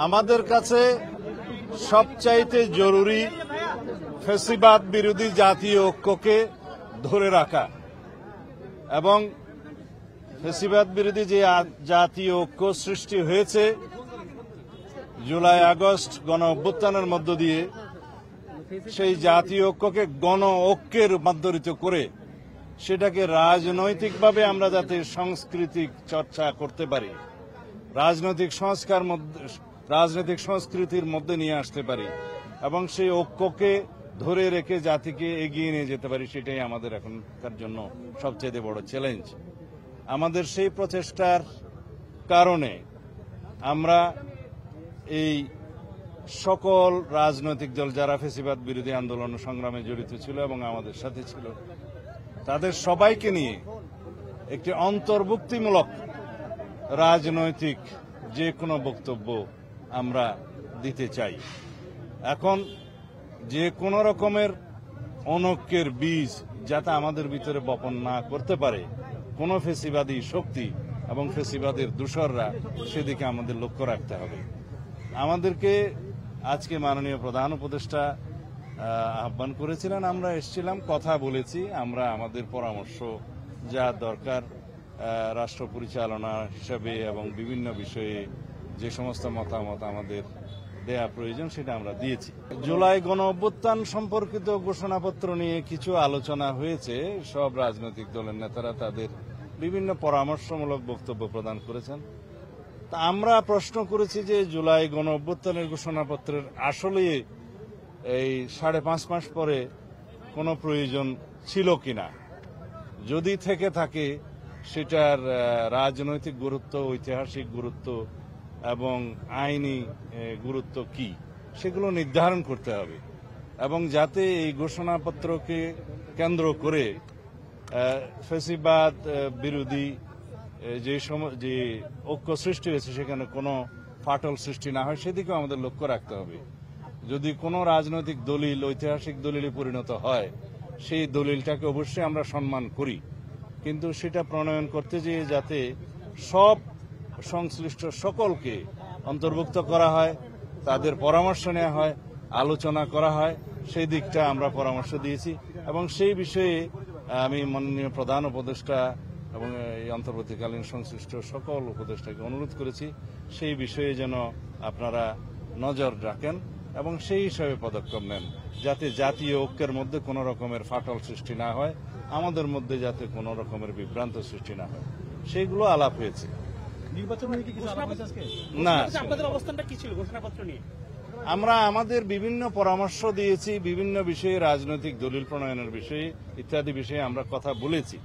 আমাদের কাছে সবচাইতে জরুরি ফ্যাসিবাদ বিরোধী জাতীয় ঐক্যকে ধরে রাখা এবং ফ্যাসিবাদ বিরোধী যে জাতীয় ঐক্য সৃষ্টি হয়েছে জুলাই আগস্ট গণ অভ্যুত্থানের মধ্য দিয়ে সেই জাতীয় ঐক্যকে গণ ঐক্যে রূপান্তরিত করে সেটাকে রাজনৈতিকভাবে আমরা যাতে সাংস্কৃতিক চর্চা করতে পারি, রাজনৈতিক সংস্কৃতির মধ্যে নিয়ে আসতে পারি এবং সেই ঐক্যকে ধরে রেখে জাতিকে এগিয়ে নিয়ে যেতে পারি, সেটাই আমাদের এখনকার জন্য সবচেয়ে বড় চ্যালেঞ্জ। আমাদের সেই প্রচেষ্টার কারণে আমরা এই সকল রাজনৈতিক দল যারা ফ্যাসিবাদ বিরোধী আন্দোলন সংগ্রামে জড়িত ছিল এবং আমাদের সাথে ছিল তাদের সবাইকে নিয়ে একটি অন্তর্ভুক্তিমূলক রাজনৈতিক যে কোনো বক্তব্য আমরা দিতে চাই। এখন যে কোনো রকমের অনৈক্যের বীজ যাতে আমাদের ভিতরে বপন না করতে পারে কোনো ফ্যাসিবাদী শক্তি এবং ফ্যাসিবাদের দূষররা, সেদিকে আমাদের লক্ষ্য রাখতে হবে। আমাদেরকে আজকে মাননীয় প্রধান উপদেষ্টা আহ্বান করেছিলেন, আমরা এসেছিলাম, কথা বলেছি। আমরা আমাদের পরামর্শ যা দরকার রাষ্ট্র পরিচালনা হিসাবে এবং বিভিন্ন বিষয়ে যে সমস্ত মতামত আমাদের দেয়া প্রয়োজন সেটা আমরা দিয়েছি। জুলাই গণ অভ্যুত্থান সম্পর্কিত ঘোষণাপত্র নিয়ে কিছু আলোচনা হয়েছে। সব রাজনৈতিক দলের নেতারা তাদের বিভিন্ন পরামর্শমূলক বক্তব্য প্রদান করেছেন। তা আমরা প্রশ্ন করেছি যে জুলাই গণ অভ্যুত্থানের ঘোষণাপত্রের আসলে এই 5.5 মাস পরে কোনো প্রয়োজন ছিল কিনা, যদি থেকে থাকে সেটার রাজনৈতিক গুরুত্ব, ঐতিহাসিক গুরুত্ব এবং আইনি গুরুত্ব কি, সেগুলো নির্ধারণ করতে হবে এবং যাতে এই ঘোষণাপত্রকে কেন্দ্র করে ফ্যাসিবাদ বিরোধী যে ঐক্য সৃষ্টি হয়েছে সেখানে কোনো ফাটল সৃষ্টি না হয় সেদিকেও আমাদের লক্ষ্য রাখতে হবে। যদি কোনো রাজনৈতিক দলিল ঐতিহাসিক দলিলে পরিণত হয় সেই দলিলটাকে অবশ্যই আমরা সম্মান করি, কিন্তু সেটা প্রণয়ন করতে গিয়ে যাতে সব সংশ্লিষ্ট সকলকে অন্তর্ভুক্ত করা হয়, তাদের পরামর্শ নেওয়া হয়, আলোচনা করা হয়, সেই দিকটা আমরা পরামর্শ দিয়েছি এবং সেই বিষয়ে আমি মাননীয় প্রধান উপদেষ্টা এবং এই অন্তর্বর্তীকালীন সংশ্লিষ্ট সকল উপদেষ্টাকে অনুরোধ করেছি সেই বিষয়ে যেন আপনারা নজর রাখেন এবং সেই হিসাবে পদক্ষেপ নেন, যাতে জাতীয় ঐক্যের মধ্যে কোনো রকমের ফাটল সৃষ্টি না হয়, আমাদের মধ্যে যাতে কোনো রকমের বিভ্রান্ত সৃষ্টি না হয়, সেইগুলো আলাপ হয়েছে। না, আমরা আমাদের বিভিন্ন পরামর্শ দিয়েছি, বিভিন্ন বিষয়ে রাজনৈতিক দলিল প্রণয়নের বিষয়ে ইত্যাদি বিষয়ে আমরা কথা বলেছি।